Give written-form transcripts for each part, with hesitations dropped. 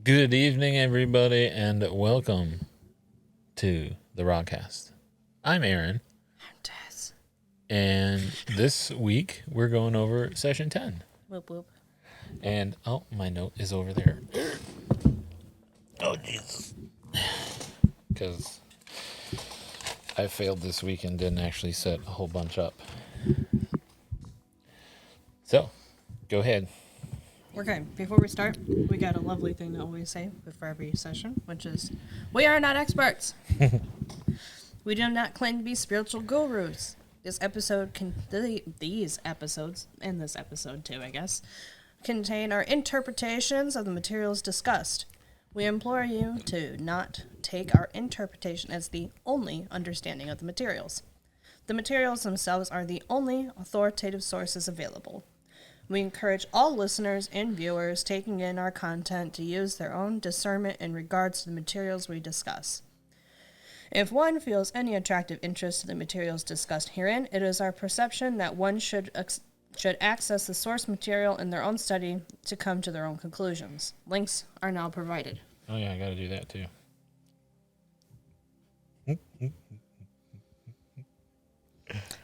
Good evening, everybody, and welcome to the AskTheRaCast. I'm Aaron, I'm Tess. and this week we're going over session 10. Whoop whoop. And, my note is over there. Oh, Jesus. Because I failed this week and didn't actually set a whole bunch up. So, go ahead. Okay, before we start, we got a lovely thing to always say before every session, which is, we are not experts. We do not claim to be spiritual gurus. This episode these episodes, and this episode too, I guess, contain our interpretations of the materials discussed. We implore you to not take our interpretation as the only understanding of the materials. The materials themselves are the only authoritative sources available. We encourage all listeners and viewers taking in our content to use their own discernment in regards to the materials we discuss. If one feels any attractive interest in the materials discussed herein, it is our perception that one should access the source material in their own study to come to their own conclusions. Links are now provided. Oh, yeah, I got to do that too.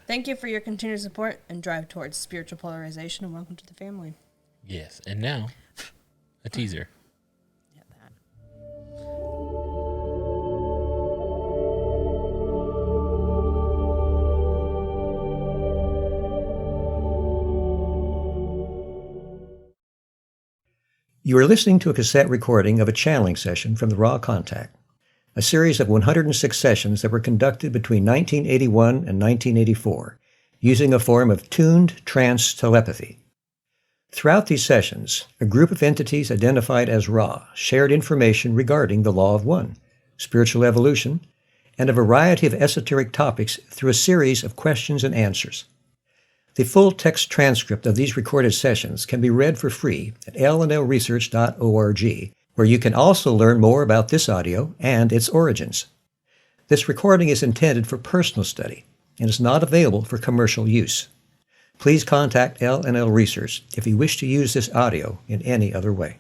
Thank you for your continued support and drive towards spiritual polarization, and welcome to the family. Yes, and now, a teaser. Yeah, that. You are listening to a cassette recording of a channeling session from the Raw Contact, a series of 106 sessions that were conducted between 1981 and 1984, using a form of tuned trance telepathy. Throughout these sessions, a group of entities identified as Ra shared information regarding the Law of One, spiritual evolution, and a variety of esoteric topics through a series of questions and answers. The full text transcript of these recorded sessions can be read for free at lnlresearch.org, where you can also learn more about this audio and its origins. This recording is intended for personal study and is not available for commercial use. Please contact LNL Research if you wish to use this audio in any other way.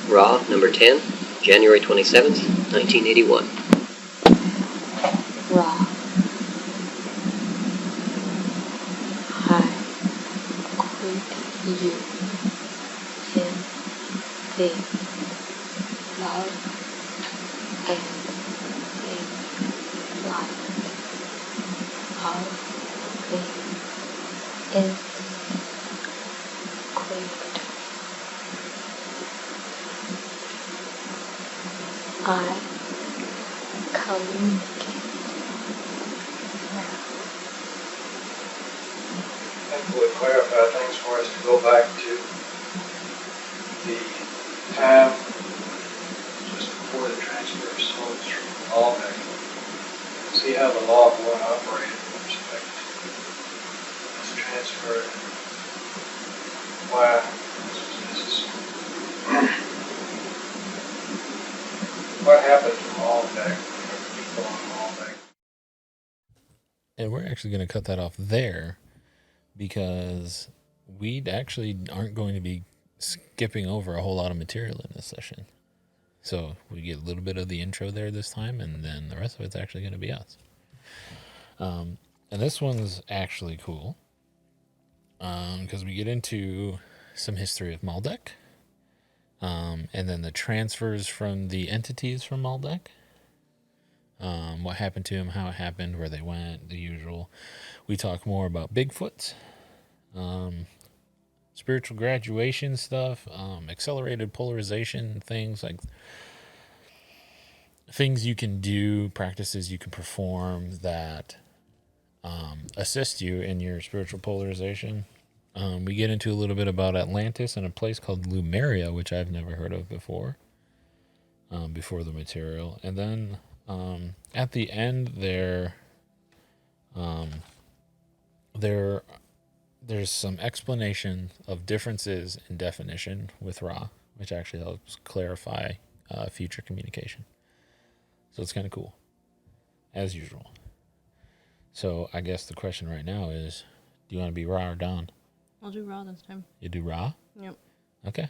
Raw, number 10, January 27th, 1981. Raw. I quit you in the love and the light of the infinite. I communicate now. And would clarify things for us to go back to the time just before the transfer of souls from all back. See how the law of one operated with respect to this transfer and why this was necessary. What happened from all back, people on all back? And we're actually going to cut that off there because we actually aren't going to be skipping over a whole lot of material in this session. So we get a little bit of the intro there this time, and then the rest of it's actually going to be us. And this one's actually cool because we get into some history of Maldek, and then the transfers from the entities from Maldek. What happened to him, how it happened, where they went, the usual. We talk more about Bigfoot, spiritual graduation stuff, accelerated polarization, things like things you can do, practices you can perform that assist you in your spiritual polarization. We get into a little bit about Atlantis and a place called Lumeria, which I've never heard of before the material. And then at the end there's some explanation of differences in definition with Ra, which actually helps clarify future communication. So it's kind of cool, as usual. So I guess the question right now is, do you want to be Ra or Don? I'll do Raw this time. You do Ra? Yep. Okay. Do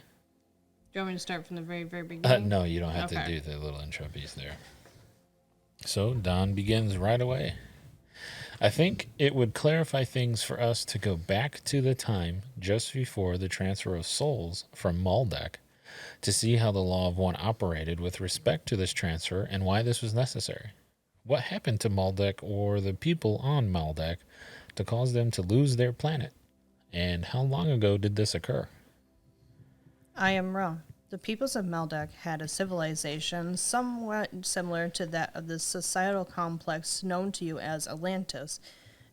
you want me to start from the very, very beginning? No, you don't have to Okay. do the little intro piece there. So Don begins right away. I think it would clarify things for us to go back to the time just before the transfer of souls from Maldek to see how the Law of One operated with respect to this transfer and why this was necessary. What happened to Maldek or the people on Maldek to cause them to lose their planet? And how long ago did this occur? I am Ra. The peoples of Maldek had a civilization somewhat similar to that of the societal complex known to you as Atlantis,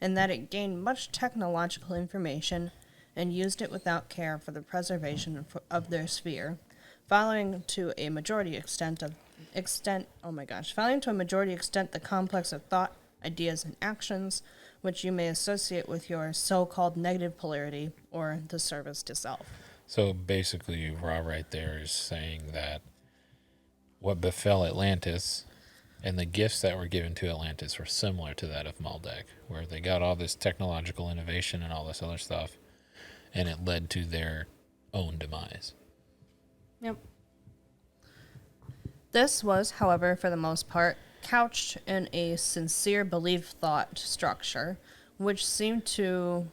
in that it gained much technological information and used it without care for the preservation of their sphere, following to a majority extent the complex of thought, ideas, and actions which you may associate with your so-called negative polarity or the service to self. So basically, Ra right there is saying that what befell Atlantis and the gifts that were given to Atlantis were similar to that of Maldek, where they got all this technological innovation and all this other stuff, and it led to their own demise. Yep. This was, however, for the most part, couched in a sincere belief thought structure, which seemed to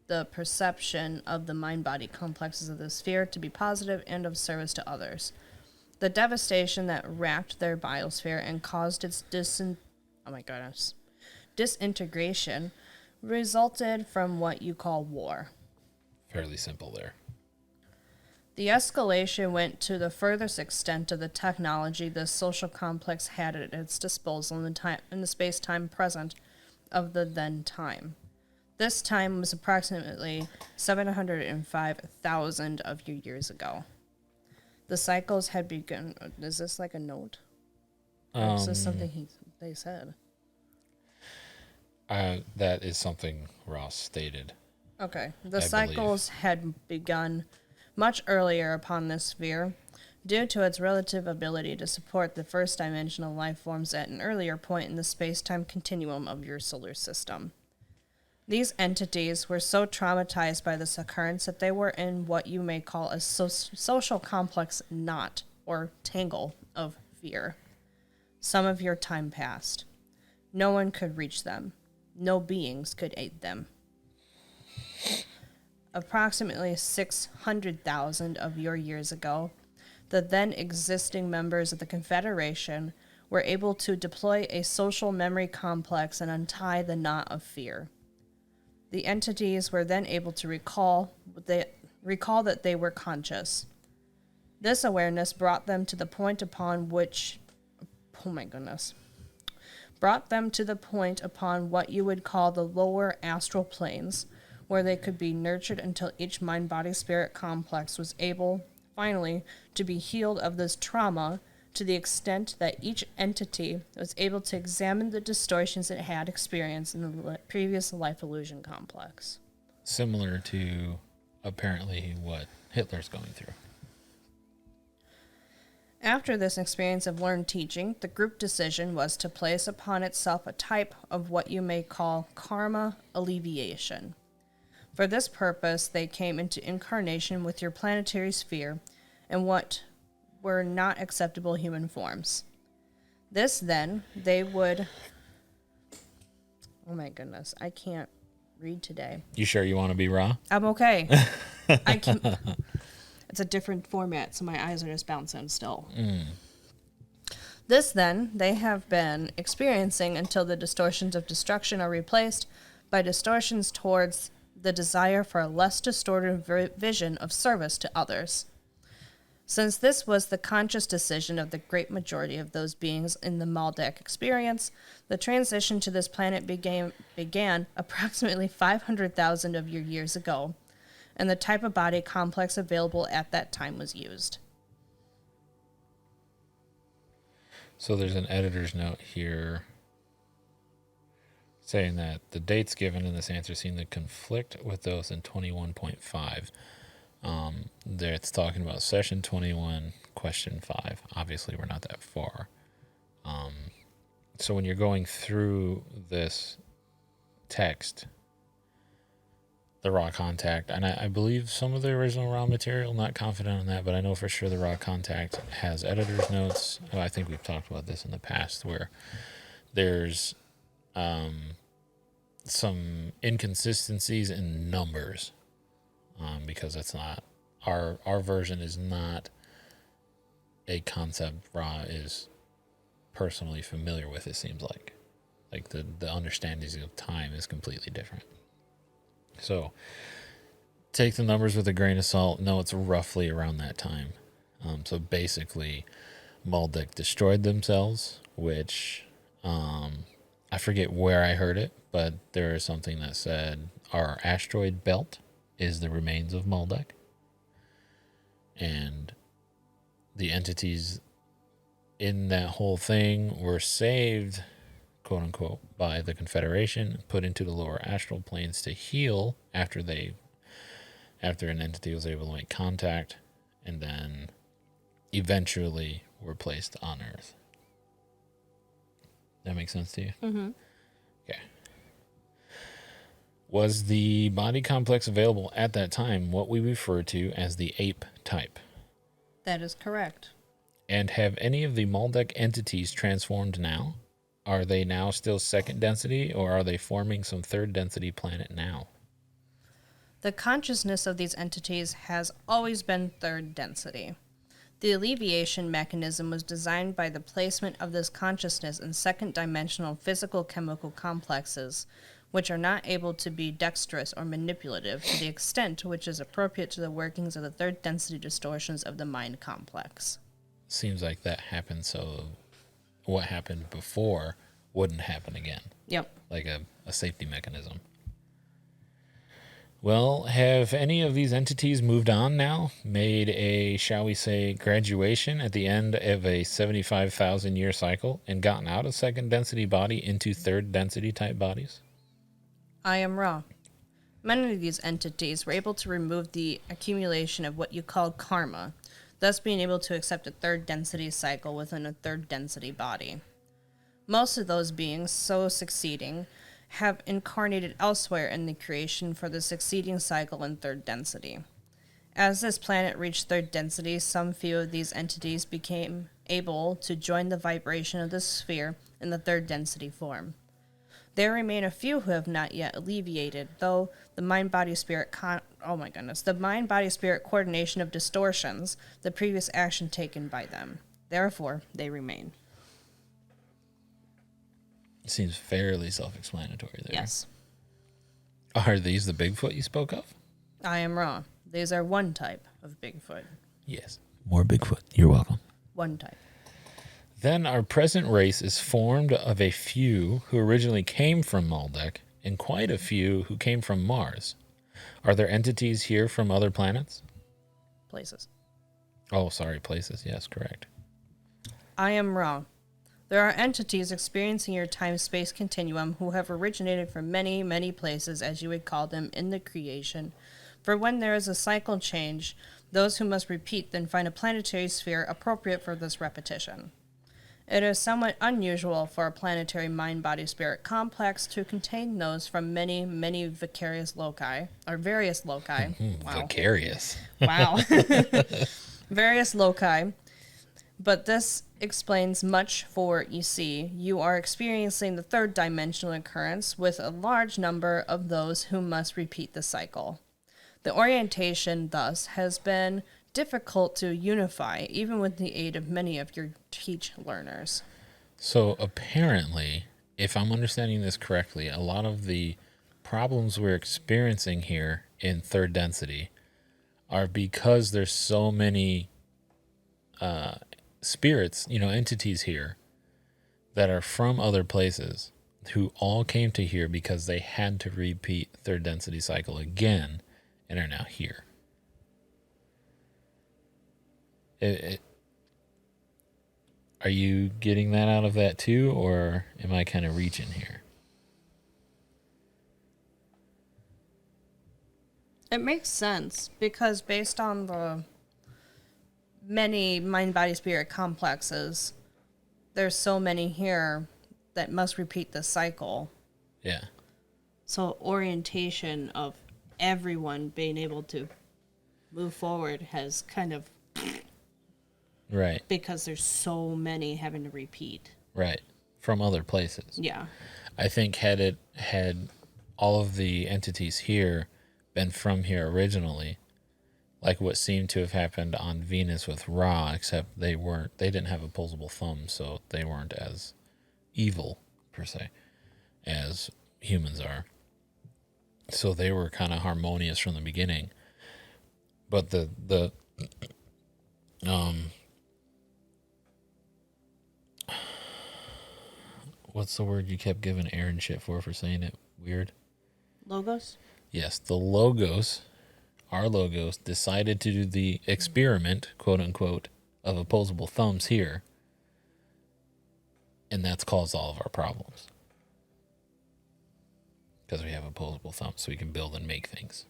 the perception of the mind-body complexes of the sphere to be positive and of service to others. The devastation that racked their biosphere and caused its disintegration resulted from what you call war. Fairly simple there. The escalation went to the furthest extent of the technology the social complex had at its disposal in the space-time present of the then time. This time was approximately 705,000 of your years ago. The cycles had begun. Is this like a note? Or is this something they said? That is something Ross stated. Okay. The I cycles had begun much earlier upon this sphere, due to its relative ability to support the first-dimensional life forms at an earlier point in the space-time continuum of your solar system. These entities were so traumatized by this occurrence that they were in what you may call a social complex knot, or tangle, of fear. Some of your time passed. No one could reach them. No beings could aid them. Approximately 600,000 of your years ago, the then existing members of the Confederation were able to deploy a social memory complex and untie the knot of fear. The entities were then able to recall that they were conscious. This awareness brought them to the point upon what you would call the lower astral planes, where they could be nurtured until each mind-body-spirit complex was able, finally, to be healed of this trauma to the extent that each entity was able to examine the distortions it had experienced in the previous life illusion complex. Similar to, apparently, what Hitler's going through. After this experience of learned teaching, the group decision was to place upon itself a type of what you may call karma alleviation. For this purpose, they came into incarnation with your planetary sphere in what were not acceptable human forms. This, then, they would... Oh my goodness, I can't read today. You sure you want to be Ra? I'm okay. I can. It's a different format, so my eyes are just bouncing still. This, then, they have been experiencing until the distortions of destruction are replaced by distortions towards the desire for a less distorted vision of service to others. Since this was the conscious decision of the great majority of those beings in the Maldek experience, the transition to this planet began approximately 500,000 of your years ago, and the type of body complex available at that time was used. So there's an editor's note here saying that the dates given in this answer seem to conflict with those in 21.5. There it's talking about session 21, question 5. Obviously, we're not that far. So when you're going through this text, the raw contact, and I believe some of the original raw material. Not confident on that, but I know for sure the raw contact has editor's notes. Oh, I think we've talked about this in the past, where there's some inconsistencies in numbers, because it's not our version is not a concept Ra is personally familiar with. It seems like the understanding of time is completely different. So take the numbers with a grain of salt. No, it's roughly around that time. So basically, Maldek destroyed themselves, which I forget where I heard it, but there is something that said our asteroid belt is the remains of Maldek. And the entities in that whole thing were saved, quote unquote, by the Confederation, put into the lower astral planes to heal after an entity was able to make contact, and then eventually were placed on Earth. That makes sense to you? Mm-hmm. Okay. Was the body complex available at that time what we refer to as the ape type? That is correct. And have any of the Maldek entities transformed now? Are they now still second density, or are they forming some third density planet now? The consciousness of these entities has always been third density. The alleviation mechanism was designed by the placement of this consciousness in second-dimensional physical-chemical complexes, which are not able to be dexterous or manipulative to the extent which is appropriate to the workings of the third-density distortions of the mind complex. Seems like that happened, so what happened before wouldn't happen again. Yep. Like a safety mechanism. Well, have any of these entities moved on now? Made a, shall we say, graduation at the end of a 75,000 year cycle and gotten out of second density body into third density type bodies? I am wrong. Many of these entities were able to remove the accumulation of what you call karma, thus being able to accept a third density cycle within a third density body. Most of those beings so succeeding have incarnated elsewhere in the creation for the succeeding cycle in third density. As this planet reached third density, some few of these entities became able to join the vibration of the sphere in the third density form. There remain a few who have not yet alleviated, though the mind-body-spirit coordination of distortions, the previous action taken by them. Therefore, they remain. Seems fairly self-explanatory there. Yes. Are these the Bigfoot you spoke of? I am wrong. These are one type of Bigfoot. Yes. More Bigfoot. You're welcome. One type. Then our present race is formed of a few who originally came from Maldek and quite a few who came from Mars. Are there entities here from other planets? Places. Oh, sorry, places. Yes, correct. I am wrong. There are entities experiencing your time-space continuum who have originated from many, many places, as you would call them, in the creation. For when there is a cycle change, those who must repeat then find a planetary sphere appropriate for this repetition. It is somewhat unusual for a planetary mind-body-spirit complex to contain those from many, many various loci. Wow. Vicarious. Wow. Various loci. But this explains much, for, you see, you are experiencing the third dimensional occurrence with a large number of those who must repeat the cycle. The orientation, thus, has been difficult to unify, even with the aid of many of your teach learners. So apparently, if I'm understanding this correctly, a lot of the problems we're experiencing here in third density are because there's so many spirits, entities here that are from other places who all came to here because they had to repeat third density cycle again and are now here. Are you getting that out of that too, or am I kind of reaching here? It makes sense, because based on the many mind-body-spirit complexes, there's so many here that must repeat the cycle. Yeah. So orientation of everyone being able to move forward has kind of, Right. because there's so many having to repeat. Right. From other places. Yeah. I think had all of the entities here been from here originally, like what seemed to have happened on Venus with Ra, except they didn't have opposable thumbs, so they weren't as evil per se as humans are. So they were kind of harmonious from the beginning. But the what's the word you kept giving Aaron shit for saying it weird? Logos? Yes, the Logos, our Logos, decided to do the experiment, quote unquote, of opposable thumbs here. And that's caused all of our problems. Because we have opposable thumbs, so we can build and make things.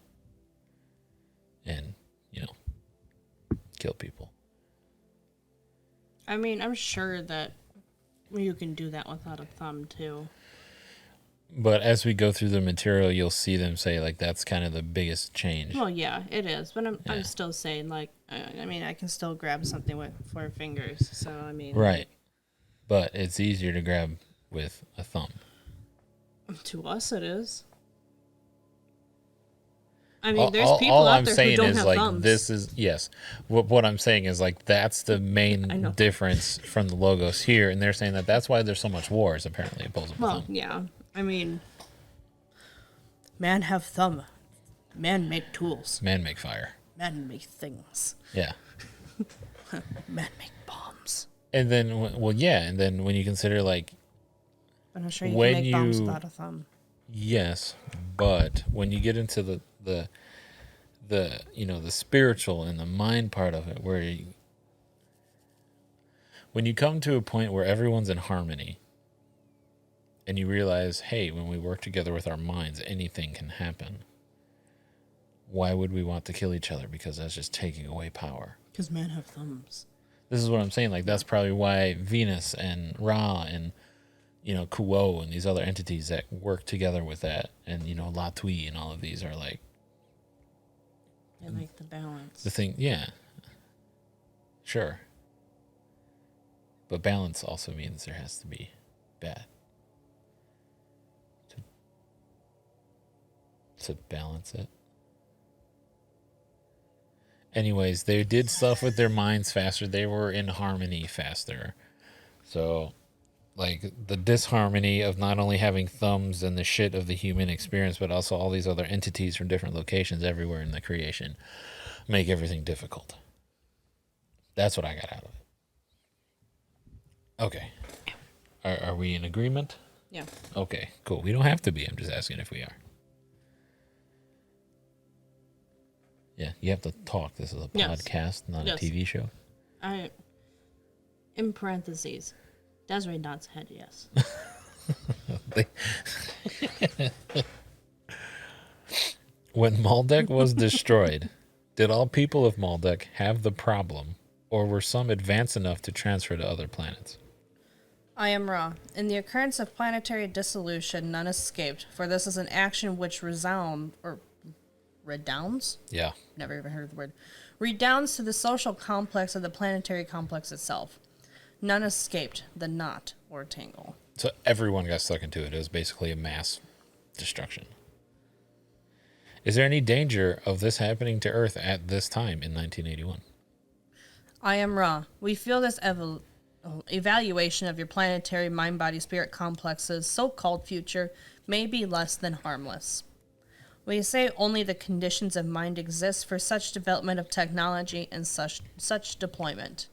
And, kill people. I mean, I'm sure that you can do that without a thumb, too. But as we go through the material, you'll see them say, like, that's kind of the biggest change. Well, yeah, it is. But I'm still saying, like, I can still grab something with 4 fingers. So, I mean. Right. But it's easier to grab with a thumb. To us, it is. I mean, there's people out there who don't have thumbs. This is, yes. What I'm saying is, like, that's the main difference from the Logos here. And they're saying that's why there's so much wars, apparently, opposable thumb. Yeah. I mean, man have thumb. Man make tools. Man make fire. Man make things. Yeah. Man make bombs. And then, and then when you consider, like, but I'm sure you can make bombs without a thumb. Yes, but when you get into the spiritual and the mind part of it, when you come to a point where everyone's in harmony, and you realize, hey, when we work together with our minds, anything can happen. Why would we want to kill each other? Because that's just taking away power. Because men have thumbs. This is what I'm saying. Like, that's probably why Venus and Ra and Kuo and these other entities that work together with that, and Latui and all of these are like. They like the balance. The thing, yeah. Sure. But balance also means there has to be bad. To balance it. Anyways, they did stuff with their minds faster. They were in harmony faster. So, like, the disharmony of not only having thumbs and the shit of the human experience, but also all these other entities from different locations everywhere in the creation make everything difficult. That's what I got out of it. Okay. Are we in agreement? Yeah. Okay, cool. We don't have to be. I'm just asking if we are. Yeah, you have to talk. This is a podcast, not a TV show. In parentheses, Desiree nods head yes. When Maldek was destroyed, did all people of Maldek have the problem, or were some advanced enough to transfer to other planets? I am Ra. In the occurrence of planetary dissolution, none escaped, for this is an action which redounds? Yeah. Never even heard of the word. Redounds to the social complex of the planetary complex itself. None escaped the knot or tangle. So everyone got stuck into it. It was basically a mass destruction. Is there any danger of this happening to Earth at this time in 1981? I am Ra. We feel this evaluation of your planetary mind-body-spirit complex's so-called future may be less than harmless. We say only the conditions of mind exist for such development of technology and such deployment.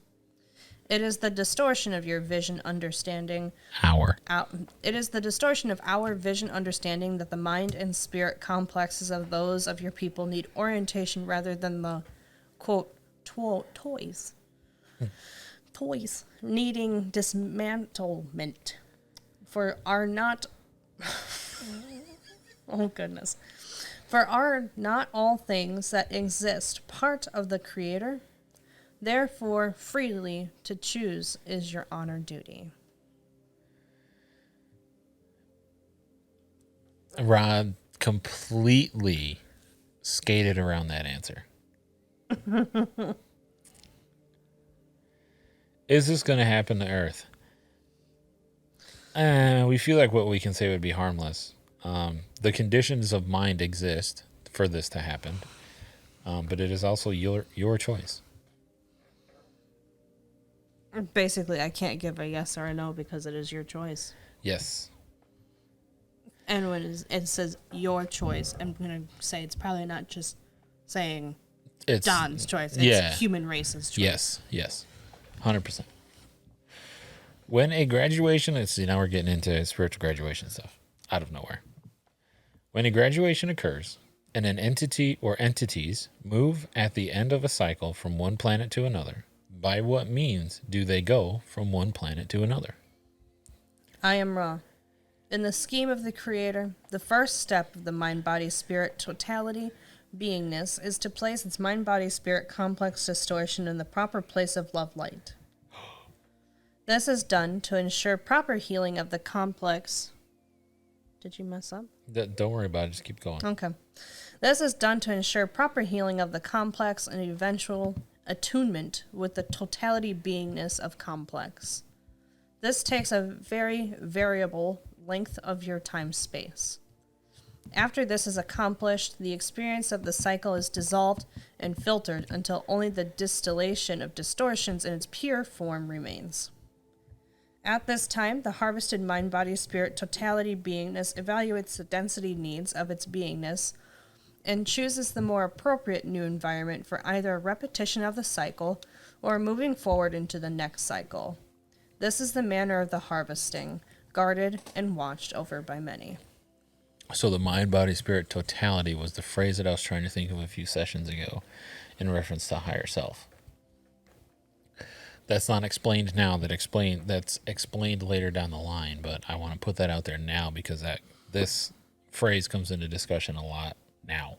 It is the distortion of your vision understanding. It is the distortion of our vision understanding that the mind and spirit complexes of those of your people need orientation rather than the, quote, toys. Toys needing dismantlement. For are not... oh, goodness. For are not all things that exist part of the Creator? Therefore, freely to choose is your honor duty. Rod completely skated around that answer. Is this going to happen to Earth? We feel like what we can say would be harmless. The conditions of mind exist for this to happen, but it is also your choice. Basically, I can't give a yes or a no because it is your choice. Yes. And when it says your choice, I'm going to say it's probably not just saying It's Don's choice. It's human race's choice. Yes. 100%. When a graduation, let's see, now we're getting into spiritual graduation stuff out of nowhere. When a graduation occurs and an entity or entities move at the end of a cycle from one planet to another, by what means do they go from one planet to another? I am Ra. In the scheme of the Creator, the first step of the mind-body-spirit totality beingness is to place its mind-body-spirit complex distortion in the proper place of love light. This is done to ensure proper healing of the complex. Did you mess up? Don't worry about it. Just keep going. Okay. This is done to ensure proper healing of the complex and eventual attunement with the totality beingness of complex. This takes a very variable length of your time-space. After this is accomplished, the experience of the cycle is dissolved and filtered until only the distillation of distortions in its pure form remains. At this time, the harvested mind-body-spirit totality beingness evaluates the density needs of its beingness and chooses the more appropriate new environment for either a repetition of the cycle or moving forward into the next cycle. This is the manner of the harvesting, guarded and watched over by many. So the mind, body, spirit totality was the phrase that I was trying to think of a few sessions ago in reference to higher self. That's not explained now. That's explained later down the line, but I want to put that out there now because this phrase comes into discussion a lot now.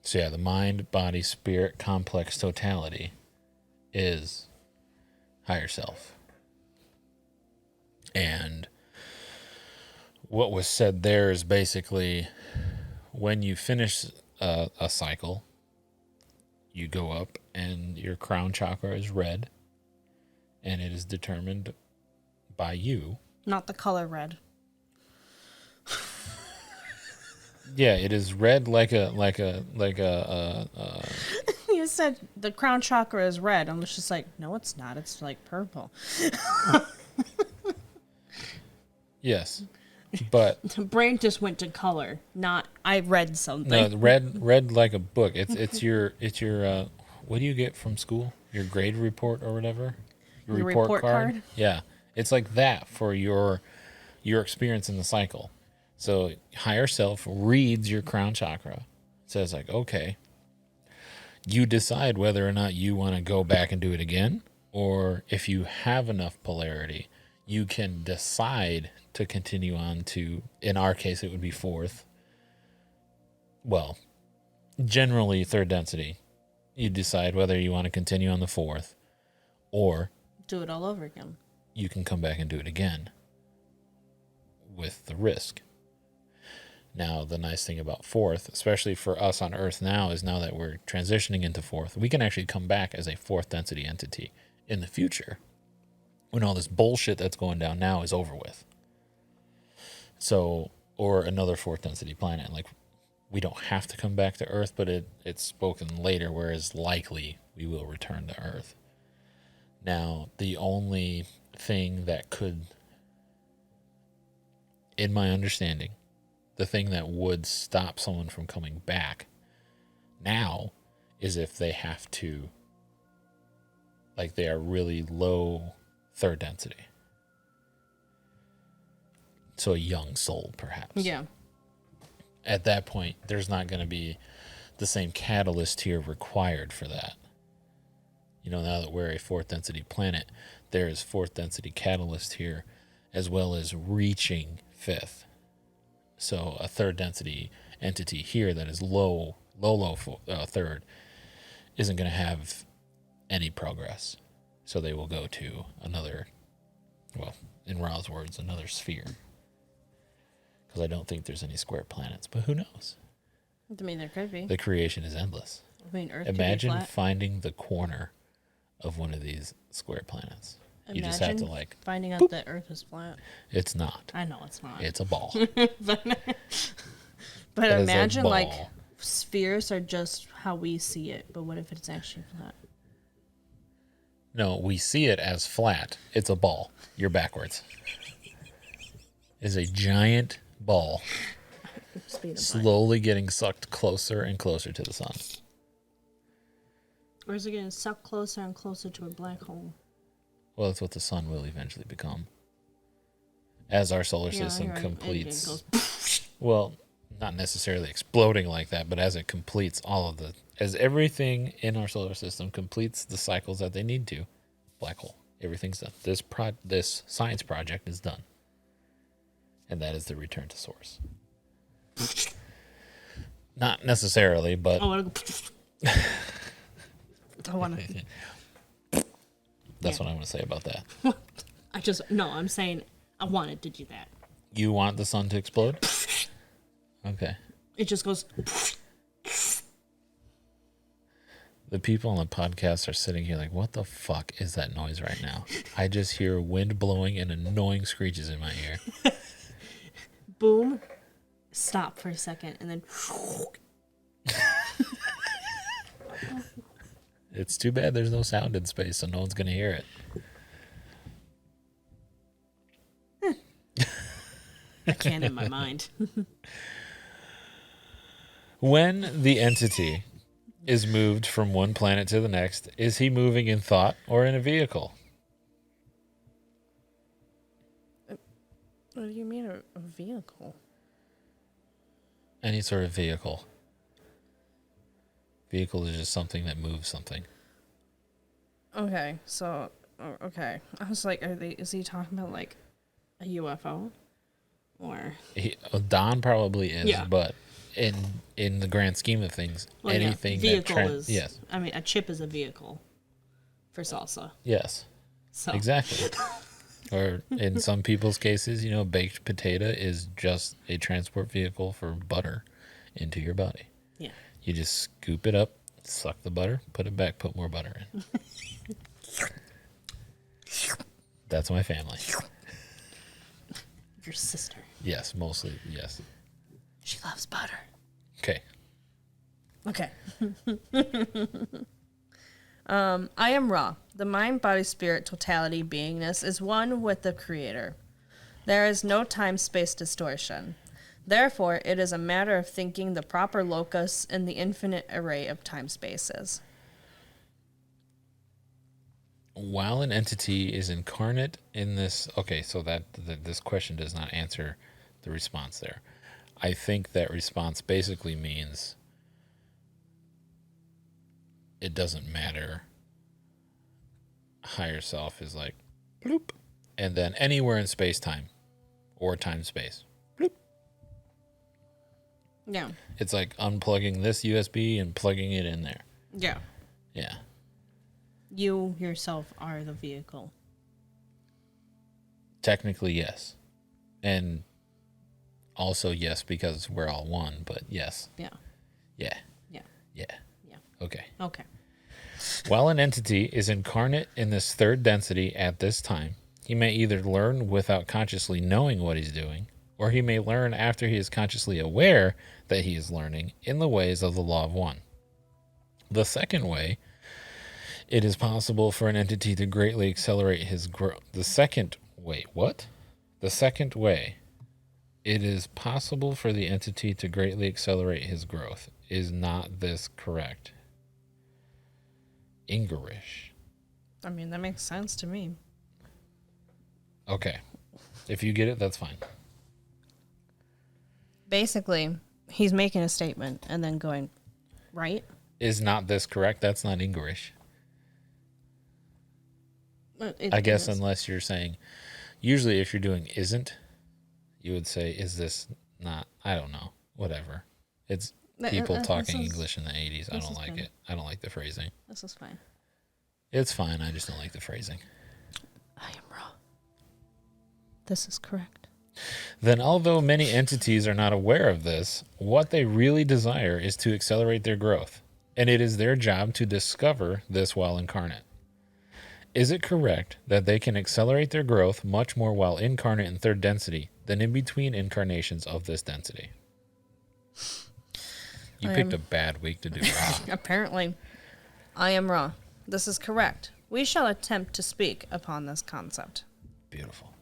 So yeah, the mind, body, spirit complex totality is higher self. And what was said there is basically when you finish a cycle, you go up and your crown chakra is red, and it is determined by you. Not the color red. Yeah, it is red like a You said the crown chakra is red. I'm just like, no, it's not. It's like purple. Yes. But The brain just went to color, not I read something. no, red like a book. It's your what do you get from school? Your grade report or whatever? Your report card? Yeah. It's like that for your experience in the cycle. So higher self reads your crown chakra. Says like, okay, you decide whether or not you want to go back and do it again, or if you have enough polarity, you can decide to continue on to, in our case, it would be fourth. Well, generally third density. You decide whether you want to continue on the fourth, or Do it all over again. you can come back and do it again with the risk. Now, the nice thing about fourth, especially for us on Earth now, is now that we're transitioning into fourth, we can actually come back as a fourth density entity in the future when all this bullshit that's going down now is over with. So, or another fourth density planet. Like, we don't have to come back to Earth, but it's spoken later, whereas likely we will return to Earth. Now, the only thing that could, in my understanding, the thing that would stop someone from coming back now is if they have to, like, they are really low third density. So a young soul, perhaps. Yeah. At that point, there's not going to be the same catalyst here required for that. You know, now that we're a fourth density planet, there is fourth density catalyst here, as well as reaching fifth. So a third density entity here that is low third isn't going to have any progress. So they will go to another, well, in Ra's words, another sphere. Because I don't think there's any square planets, but who knows? I mean, there could be. The creation is endless. I mean, Earth Imagine could be flat. finding the corner of one of these square planets. You just have to like finding out that Earth is flat. It's not. I know it's not. It's a ball. but That is a imagine like ball. spheres are just how we see it, but what if it's actually flat? No, we see it as flat. It's a ball. You're backwards. It's a giant ball Speed of light. slowly getting sucked closer and closer to the sun. Or is it getting sucked closer and closer to a black hole? Well, that's what the sun will eventually become. As our solar Yeah, system you're right. completes. It goes Well, not necessarily exploding like that, but as it completes as everything in our solar system completes the cycles that they need to, black hole, everything's done. This science project is done. And that is the return to source. Not necessarily, but I want to. I want to. that's what I want to say about that. I'm saying I wanted to do that. You want the sun to explode? Okay. It just goes. The people on the podcast are sitting here like, what the fuck is that noise right now? I just hear wind blowing and annoying screeches in my ear. Boom. Stop for a second, and then. It's too bad there's no sound in space, so no one's going to hear it. I can in my mind. When the entity is moved from one planet to the next, is he moving in thought or in a vehicle? What do you mean a vehicle? Any sort of vehicle. Vehicle is just something that moves something. Okay, so okay, I was like, is he talking about like a UFO, or Don probably is, Yeah. but in the grand scheme of things, well, yeah, anything vehicle that is? yes, I mean, a chip is a vehicle for salsa. yes, So exactly. Or in some people's cases, baked potato is just a transport vehicle for butter into your body. yeah, You just scoop it up, suck the butter, put it back, put more butter in. That's my family. your sister. Yes, mostly, yes. She loves butter. Okay. Okay. I am Ra. The mind, body, spirit, totality, beingness is one with the Creator. There is no time-space distortion. Therefore, it is a matter of thinking the proper locus in the infinite array of time-spaces. While an entity is incarnate in this, okay, so this question does not answer the response there. I think that response basically means it doesn't matter. Higher self is like, bloop, and then anywhere in space-time or time-space, bloop. Yeah. It's like unplugging this USB and plugging it in there. Yeah. Yeah. You yourself are the vehicle. Technically, yes. And also, yes, because we're all one, but yes. Yeah. Yeah. Yeah. Yeah. Yeah. Okay. Okay. While an entity is incarnate in this third density at this time, he may either learn without consciously knowing what he's doing, or he may learn after he is consciously aware that he is learning in the ways of the law of one. The second way, it is possible for an entity to greatly accelerate his growth. The second way, it is possible for the entity to greatly accelerate his growth. Is not this correct? English. I mean, that makes sense to me. Okay. If you get it, that's fine. Basically, he's making a statement and then going, right? Is not this correct? That's not English. It I guess is. unless you're saying, usually if you're doing isn't, you would say, is this not, I don't know, whatever. It's people talking English in the 80s. I don't like it. I don't like the phrasing. This is fine. It's fine. I just don't like the phrasing. I am Ra. This is correct. Then, although many entities are not aware of this, what they really desire is to accelerate their growth, and it is their job to discover this while incarnate. Is it correct that they can accelerate their growth much more while incarnate in third density than in between incarnations of this density? You picked a bad week to do Ra. Apparently, I am Ra. This is correct. We shall attempt to speak upon this concept. Beautiful.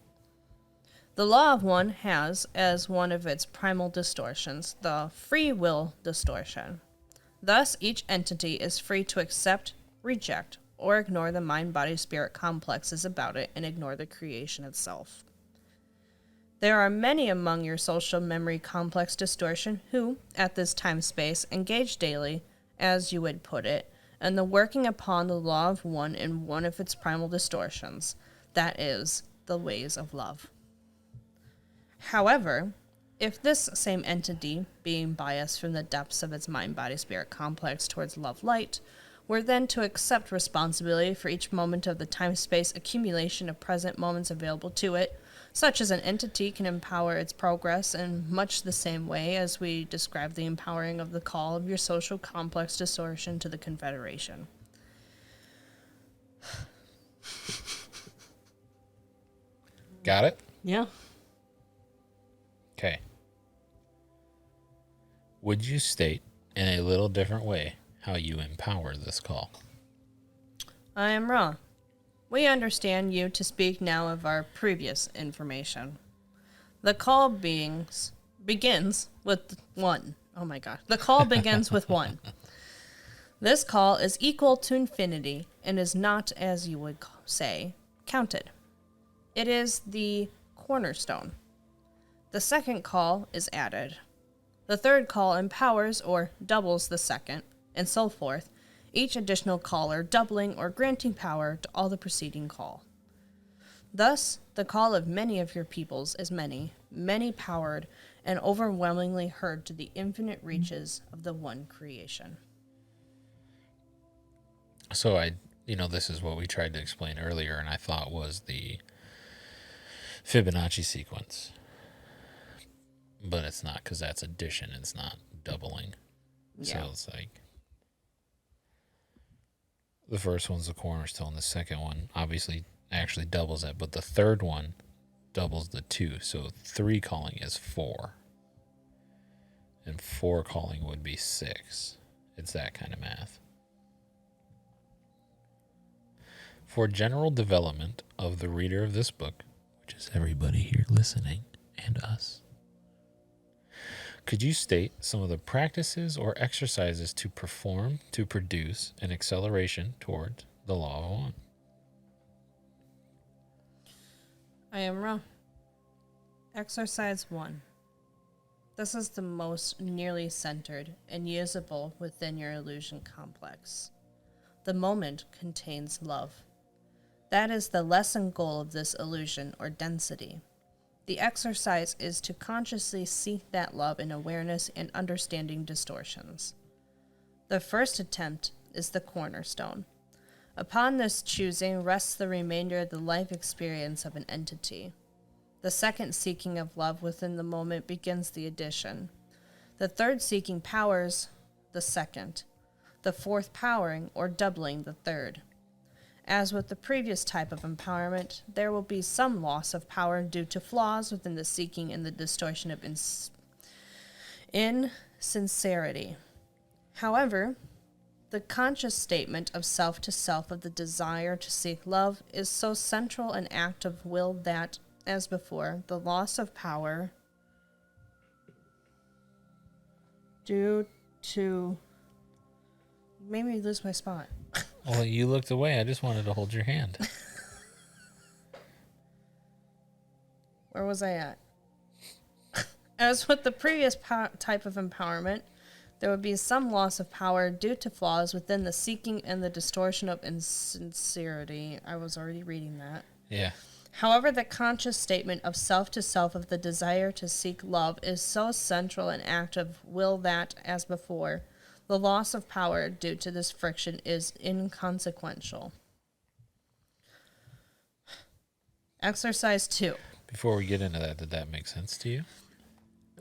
The law of one has, as one of its primal distortions, the free will distortion. Thus, each entity is free to accept, reject, or ignore the mind-body-spirit complexes about it and ignore the creation itself. There are many among your social memory complex distortion who, at this time-space, engage daily, as you would put it, in the working upon the law of one in one of its primal distortions, that is, the ways of love. However, if this same entity, being biased from the depths of its mind-body-spirit complex towards love-light, were then to accept responsibility for each moment of the time-space accumulation of present moments available to it, such as an entity can empower its progress in much the same way as we describe the empowering of the call of your social complex distortion to the Confederation. Got it? Yeah. Okay. Would you state in a little different way how you empower this call? I am Ra. We understand you to speak now of our previous information. The call begins with 1. Oh my god. The call begins with 1. This call is equal to infinity and is not, as you would say, counted. It is the cornerstone. The second call is added. The third call empowers or doubles the second, and so forth, each additional caller doubling or granting power to all the preceding call. Thus, the call of many of your peoples is many, many powered, and overwhelmingly heard to the infinite reaches of the one creation. So this is what we tried to explain earlier, and I thought was the Fibonacci sequence. But it's not, because that's addition. It's not doubling. Yeah. So it's like the first one's the cornerstone. The second one obviously actually doubles it, but the third one doubles the 2. So 3 calling is 4. And 4 calling would be 6. It's that kind of math. For general development of the reader of this book, which is everybody here listening and us, could you state some of the practices or exercises to perform to produce an acceleration toward the law of one? I am Ra. Exercise 1. This is the most nearly centered and usable within your illusion complex. The moment contains love. That is the lesson goal of this illusion or density. The exercise is to consciously seek that love in awareness and understanding distortions. The first attempt is the cornerstone. Upon this choosing rests the remainder of the life experience of an entity. The second seeking of love within the moment begins the addition. The third seeking powers the second. The fourth powering or doubling the third. As with the previous type of empowerment, there will be some loss of power due to flaws within the seeking and the distortion of insincerity. However, the conscious statement of self to self of the desire to seek love is so central an act of will that, as before, the loss of power due to... made me lose my spot. Well, you looked away. I just wanted to hold your hand. Where was I at? As with the previous type of empowerment, there would be some loss of power due to flaws within the seeking and the distortion of insincerity. I was already reading that. Yeah. However, the conscious statement of self to self of the desire to seek love is so central an act of will that, as before, the loss of power due to this friction is inconsequential. Exercise 2. Before we get into that, did that make sense to you?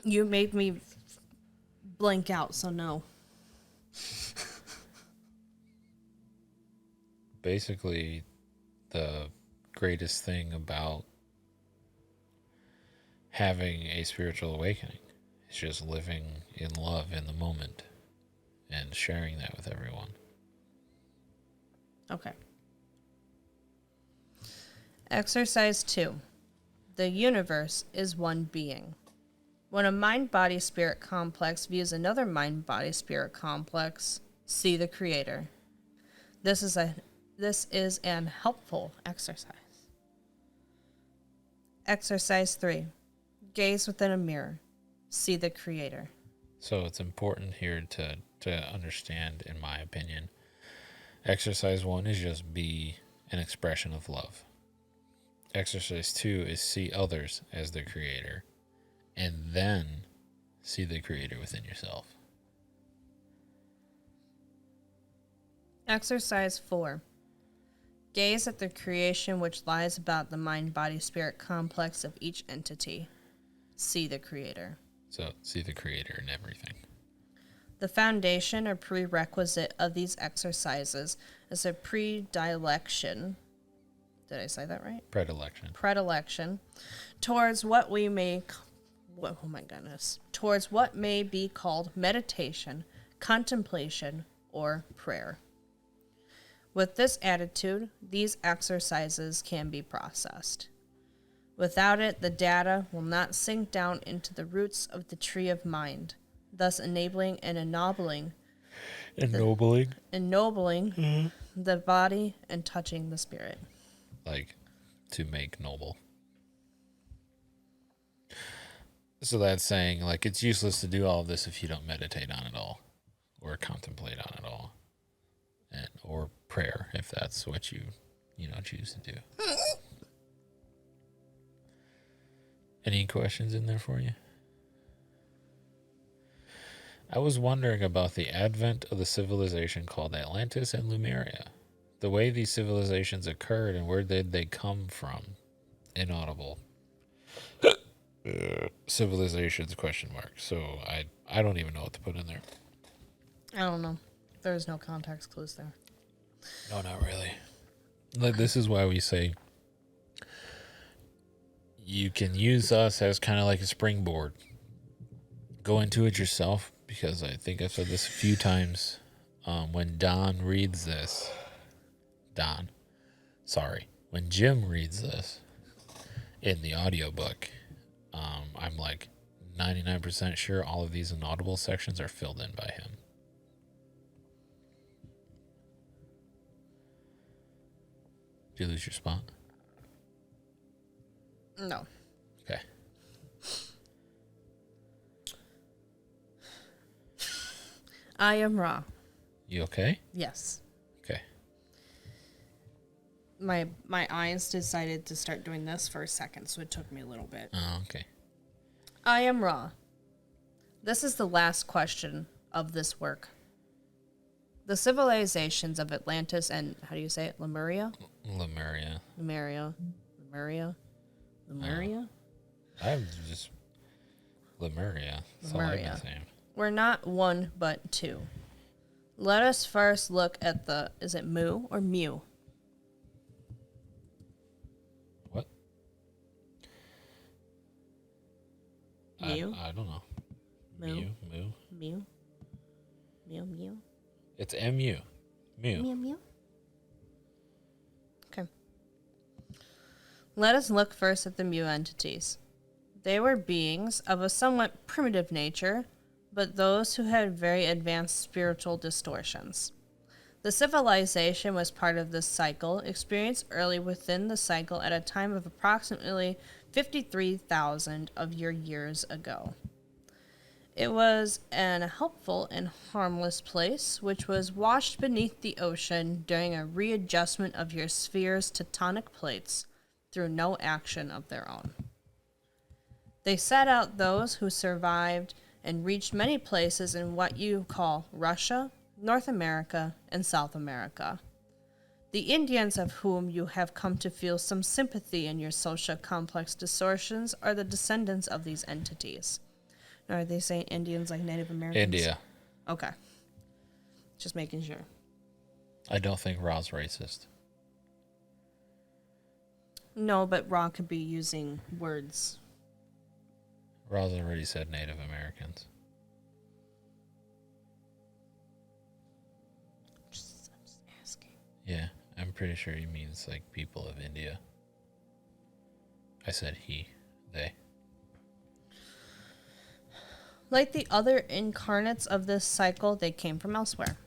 You made me blank out, so no. Basically, the greatest thing about having a spiritual awakening is just living in love in the moment and sharing that with everyone. Okay. Exercise 2. The universe is one being. When a mind-body-spirit complex views another mind-body-spirit complex, see the creator. This is an helpful exercise. Exercise 3. Gaze within a mirror. See the creator. So it's important here to understand, in my opinion, exercise 1 is just be an expression of love. Exercise 2 is see others as the creator, and then see the creator within yourself. Exercise 4. Gaze at the creation which lies about the mind-body-spirit complex of each entity. See the creator. So see the creator in everything. The foundation or prerequisite of these exercises is a predilection. Did I say that right? Predilection. Predilection towards what we may, towards what may be called meditation, contemplation, or prayer. With this attitude, these exercises can be processed. Without it, the data will not sink down into the roots of the tree of mind, thus enabling and ennobling the body and touching the spirit. Like, to make noble. So that's saying, like, it's useless to do all of this if you don't meditate on it all, or contemplate on it all, and or prayer if that's what you choose to do. Any questions in there for you? I was wondering about the advent of the civilization called Atlantis and Lemuria. The way these civilizations occurred and where did they come from? Inaudible. Civilizations, question mark. So I don't even know what to put in there. I don't know. There's no context clues there. No, not really. Like, this is why we say you can use us as kind of like a springboard. Go into it yourself, because I think I've said this a few times. When Don reads this, when Jim reads this in the audiobook, I'm like 99% sure all of these inaudible sections are filled in by him. Did you lose your spot? No. Okay. I am Ra. You okay? Yes. Okay. My eyes decided to start doing this for a second, so it took me a little bit. Oh, okay. I am Ra. This is the last question of this work. The civilizations of Atlantis and, how do you say it, Lemuria? Lemuria. I'm just Lemuria. That's all I've been saying. We're not one, but two. Let us first look at the, is it Mu or Mu? What? Mu? I don't know. Mu. Mu. Mu. It's M-U. Mu. Mu. Okay. Let us look first at the Mu entities. They were beings of a somewhat primitive nature, but those who had very advanced spiritual distortions. The civilization was part of this cycle, experienced early within the cycle at a time of approximately 53,000 of your years ago. It was an helpful and harmless place, which was washed beneath the ocean during a readjustment of your sphere's tectonic plates through no action of their own. They set out those who survived and reached many places in what you call Russia, North America, and South America. The Indians of whom you have come to feel some sympathy in your social complex distortions are the descendants of these entities. Now, are they saying Indians like Native Americans? India. Okay. Just making sure. I don't think Ra's racist. No, but Ra could be using words. Ra's already said Native Americans. I'm just asking. Yeah, I'm pretty sure he means like people of India. I said he, they. Like the other incarnates of this cycle, they came from elsewhere.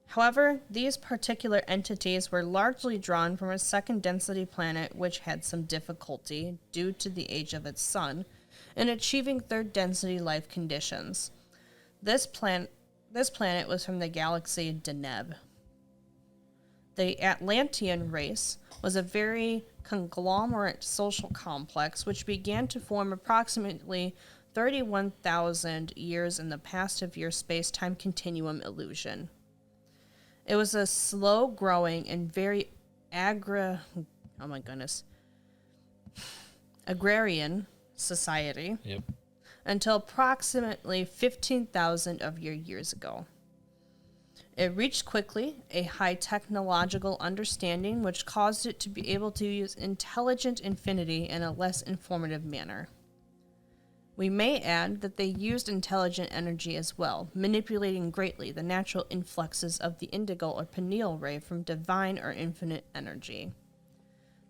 However, these particular entities were largely drawn from a second density planet which had some difficulty, due to the age of its sun, in achieving third density life conditions. This planet was from the galaxy Deneb. The Atlantean race was a very conglomerate social complex which began to form approximately 31,000 years in the past of your space-time continuum illusion. It was a slow-growing and very agrarian society. Yep. Until approximately 15,000 of your years ago. It reached quickly a high technological understanding which caused it to be able to use intelligent infinity in a less informative manner. We may add that they used intelligent energy as well, manipulating greatly the natural influxes of the indigo or pineal ray from divine or infinite energy.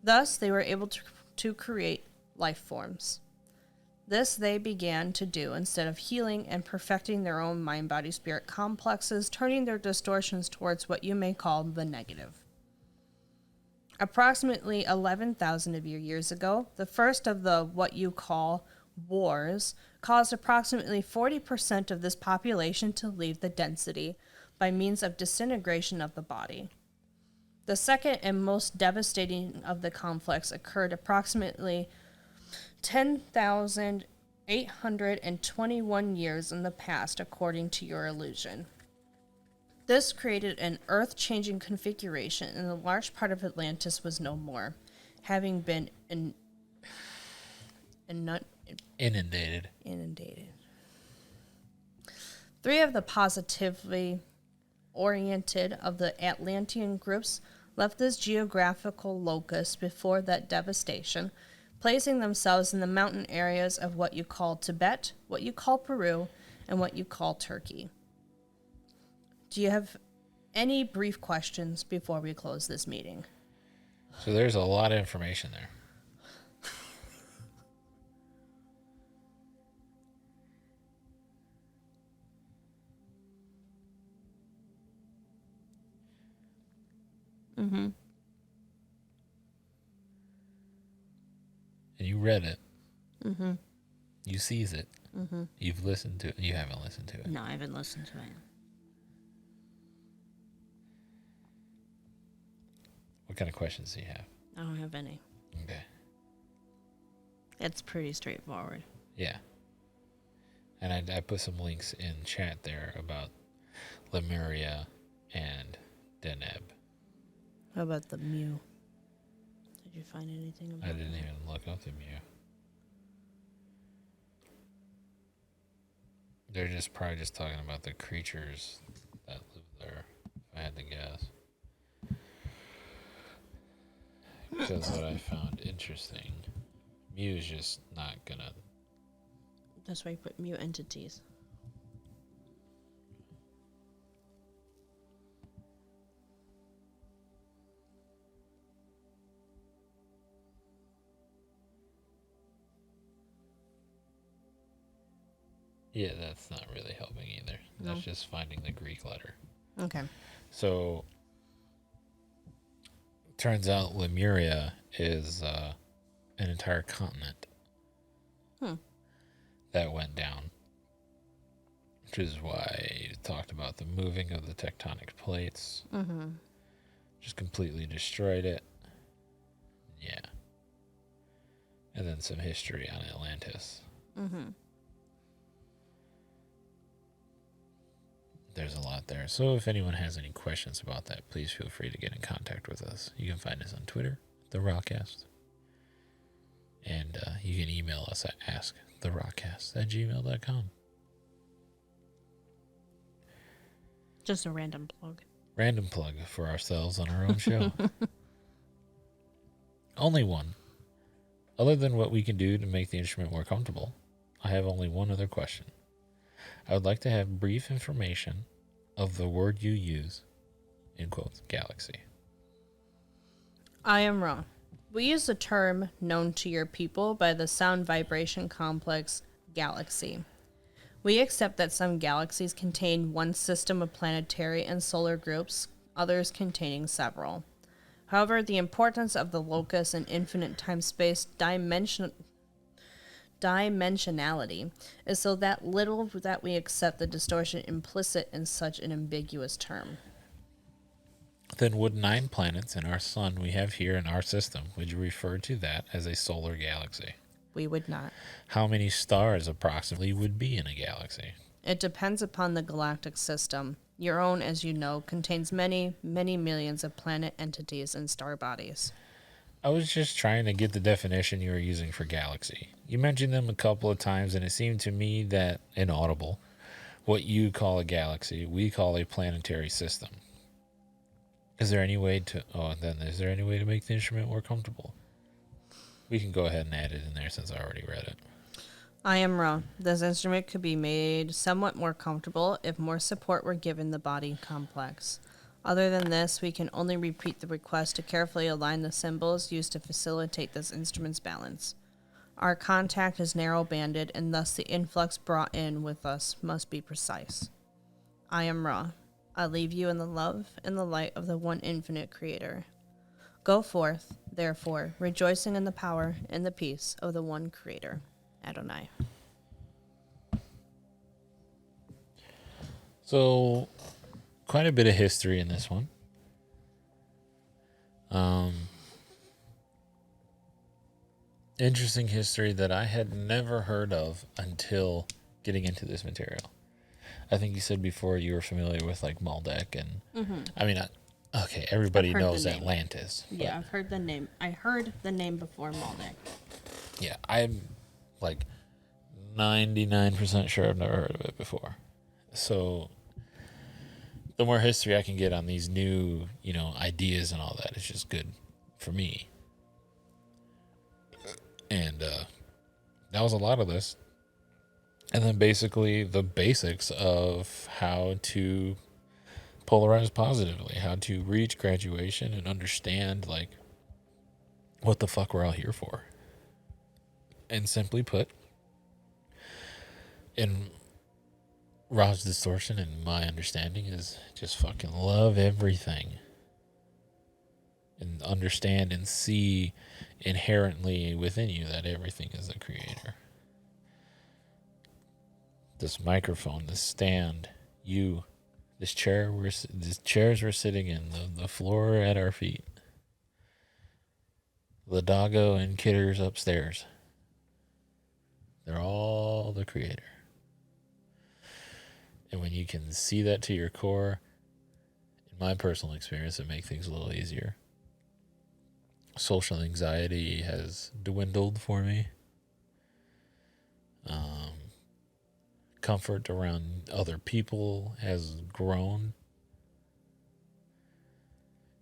Thus, they were able to create life forms. This they began to do instead of healing and perfecting their own mind-body-spirit complexes, turning their distortions towards what you may call the negative. Approximately 11,000 of your years ago, the first of the what you call wars caused approximately 40% of this population to leave the density by means of disintegration of the body. The second and most devastating of the conflicts occurred approximately 10,821 years in the past, according to your illusion. This created an earth-changing configuration, and a large part of Atlantis was no more, having been Inundated. Three of the positively oriented of the Atlantean groups left this geographical locus before that devastation, placing themselves in the mountain areas of what you call Tibet, what you call Peru, and what you call Turkey. Do you have any brief questions before we close this meeting? So there's a lot of information there. Mm-hmm. And you read it. Mm-hmm. You sees it. Mm-hmm. You've listened to it. You haven't listened to it. No, I haven't listened to it. What kind of questions do you have? I don't have any. Okay. It's pretty straightforward. Yeah. And I put some links in chat there about Lemuria and Deneb. How about the Mew? Did you find anything about I didn't that? even look up the Mew. They're just probably just talking about the creatures that live there, if I had to guess. Because what I found interesting, Mew is just not gonna. That's why you put Mew entities. Yeah, that's not really helping either. No. That's just finding the Greek letter. Okay. So, turns out Lemuria is an entire continent that went down. Which is why you talked about the moving of the tectonic plates. Mm-hmm. Just completely destroyed it. Yeah. And then some history on Atlantis. Mm-hmm. there's a lot there. So if anyone has any questions about that, please feel free to get in contact with us. You can find us on Twitter, TheRaCast. And you can email us at AskTheRaCast@gmail.com. Just a random plug. Random plug for ourselves on our own show. Only one. Other than what we can do to make the instrument more comfortable, I have only one other question. I would like to have brief information of the word you use, in quotes, galaxy. I am wrong. We use the term known to your people by the sound vibration complex galaxy. We accept that some galaxies contain one system of planetary and solar groups, others containing several. However, the importance of the locus and infinite time-space dimensionality is so that little that we accept the distortion implicit in such an ambiguous term. Then would 9 planets in our sun we have here in our system, would you refer to that as a solar galaxy? We would not. How many stars approximately would be in a galaxy? It depends upon the galactic system. Your own, as you know, contains many, many millions of planet entities and star bodies. I was just trying to get the definition you were using for galaxy. You mentioned them a couple of times, and it seemed to me that, inaudible, what you call a galaxy, we call a planetary system. Is there any way to make the instrument more comfortable? We can go ahead and add it in there since I already read it. I am wrong. This instrument could be made somewhat more comfortable if more support were given the body complex. Other than this, we can only repeat the request to carefully align the symbols used to facilitate this instrument's balance. Our contact is narrow-banded, and thus the influx brought in with us must be precise. I am Ra. I leave you in the love and the light of the one infinite Creator. Go forth, therefore, rejoicing in the power and the peace of the one Creator. Adonai. So, quite a bit of history in this one. Interesting history that I had never heard of until getting into this material. I think you said before you were familiar with like Maldek and I mean, okay, everybody knows Atlantis. Yeah, I've heard the name. I heard the name before Maldek. Yeah, I'm like 99% sure I've never heard of it before. So the more history I can get on these new, ideas and all that, it's just good for me. And that was a lot of this. And then basically the basics of how to polarize positively, how to reach graduation and understand, like, what the fuck we're all here for. And simply put, in Ra's distortion and my understanding is just fucking love everything. And understand and see inherently within you that everything is the creator. This microphone, this stand, you, this chair, these chairs we're sitting in, the floor at our feet, the doggo and kidders upstairs. They're all the creator. And when you can see that to your core, in my personal experience, it makes things a little easier. Social anxiety has dwindled for me. Comfort around other people has grown.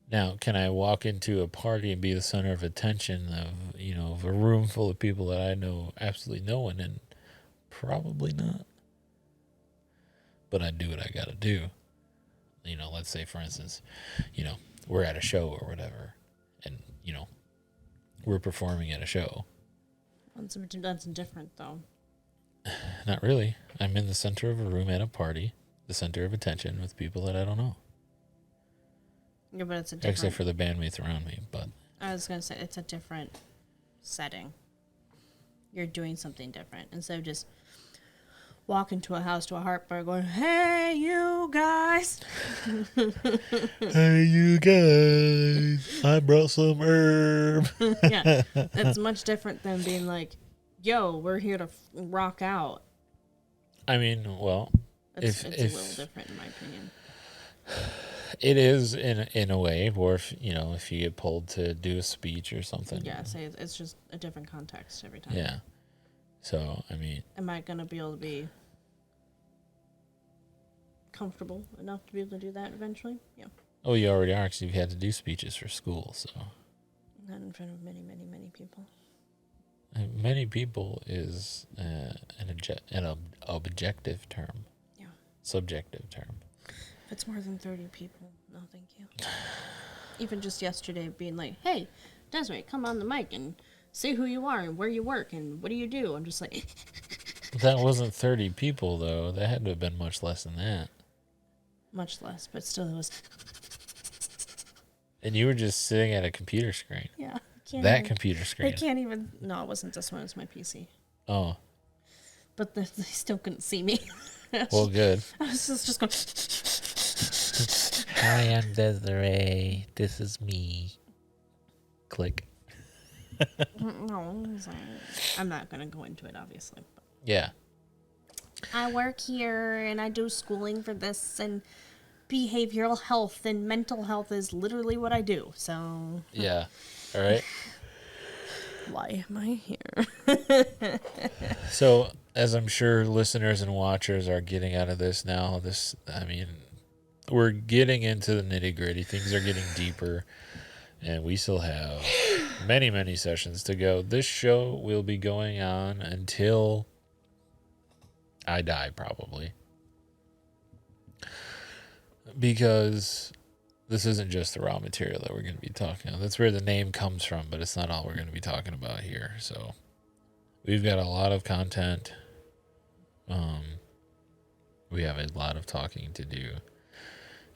Now, can I walk into a party and be the center of attention of a room full of people that I know absolutely no one in? Probably not. But I do what I gotta do. Let's say, for instance, we're at a show or whatever, and, we're performing at a show. That's different, though. Not really. I'm in the center of a room at a party, the center of attention with people that I don't know. Yeah, but it's a different... Except for the bandmates around me, but... I was going to say, it's a different setting. You're doing something different. Instead of just walking to a house to a harp bar going, hey, you guys. Hey, you guys. I brought some herb. Yeah, that's much different than being like, yo, we're here to rock out. I mean, well... It's a little different in my opinion. It is in a way, or if you get pulled to do a speech or something. Yeah, say it's just a different context every time. Yeah. So I mean, am I gonna be able to be comfortable enough to be able to do that eventually? Yeah. Oh, you already are, because you've had to do speeches for school, so. Not in front of many, many, many people. Many people is an objective term. Yeah. Subjective term. If it's more than 30 people, no thank you. Even just yesterday being like, hey, Desiree, come on the mic and say who you are and where you work and what do you do? I'm just like... That wasn't 30 people, though. That had to have been much less than that. Much less, but still it was... And you were just sitting at a computer screen. Yeah. Computer screen. They can't even... No, it wasn't this one. It was my PC. Oh. But they still couldn't see me. Well, good. I was just going... Hi, I'm Desiree. This is me. Click. No, I'm not going to go into it, obviously. But Yeah. I work here, and I do schooling for this, and behavioral health and mental health is literally what I do, so... Yeah. All right. Why am I here? So, as I'm sure listeners and watchers are getting out of this now, we're getting into the nitty-gritty. Things are getting deeper, and we still have many, many sessions to go. This show will be going on until I die, probably. Because this isn't just the raw material that we're going to be talking about. That's where the name comes from, but it's not all we're going to be talking about here. So we've got a lot of content. We have a lot of talking to do.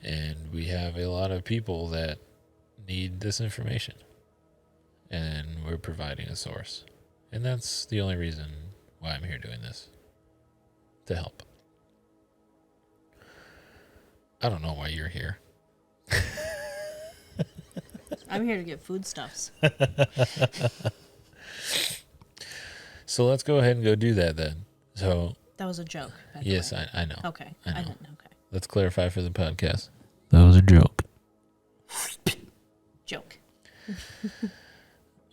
And we have a lot of people that need this information. And we're providing a source. And that's the only reason why I'm here doing this. To help. I don't know why you're here. I'm here to get foodstuffs. So let's go ahead and go do that then. So That was a joke. yes, I know. Okay. I know. didn't. Okay. Let's clarify for the podcast. That was a joke. Joke.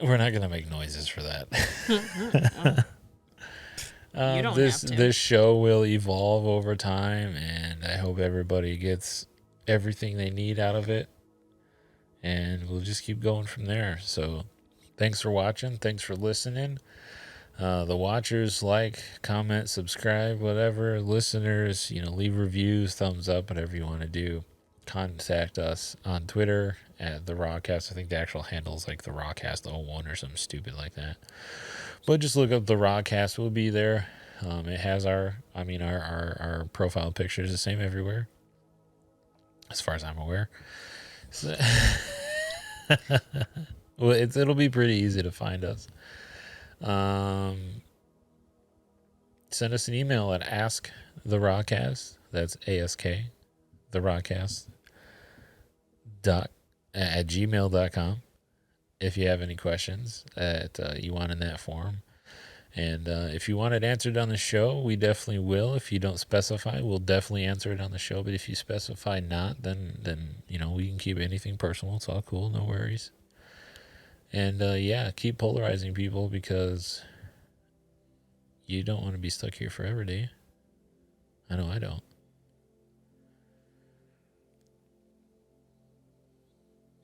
We're not gonna make noises for that. You don't this have to. this show will evolve over time, and I hope everybody gets everything they need out of it, and we'll just keep going from there. So thanks for watching, thanks for listening. The watchers, like, comment, subscribe, whatever. Listeners, leave reviews, thumbs up, whatever you want to do. Contact us on Twitter at TheRaCast. I think the actual handle is like TheRaCast01 or something stupid like that. But just look up TheRaCast. We'll be there. It has our profile picture is the same everywhere, as far as I'm aware. So well, it'll be pretty easy to find us. Send us an email at AskTheRaCast. That's ASK, TheRaCast at gmail.com. If you have any questions that you want in that form. And if you want it answered on the show, we definitely will. If you don't specify, we'll definitely answer it on the show. But if you specify not, then we can keep anything personal. It's all cool. No worries. And keep polarizing people, because you don't want to be stuck here forever, do you? I know I don't.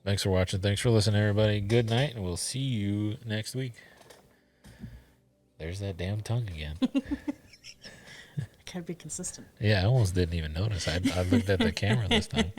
Thanks for watching. Thanks for listening, everybody. Good night, and we'll see you next week. There's that damn tongue again. Gotta be consistent. Yeah, I almost didn't even notice. I looked at the camera this time.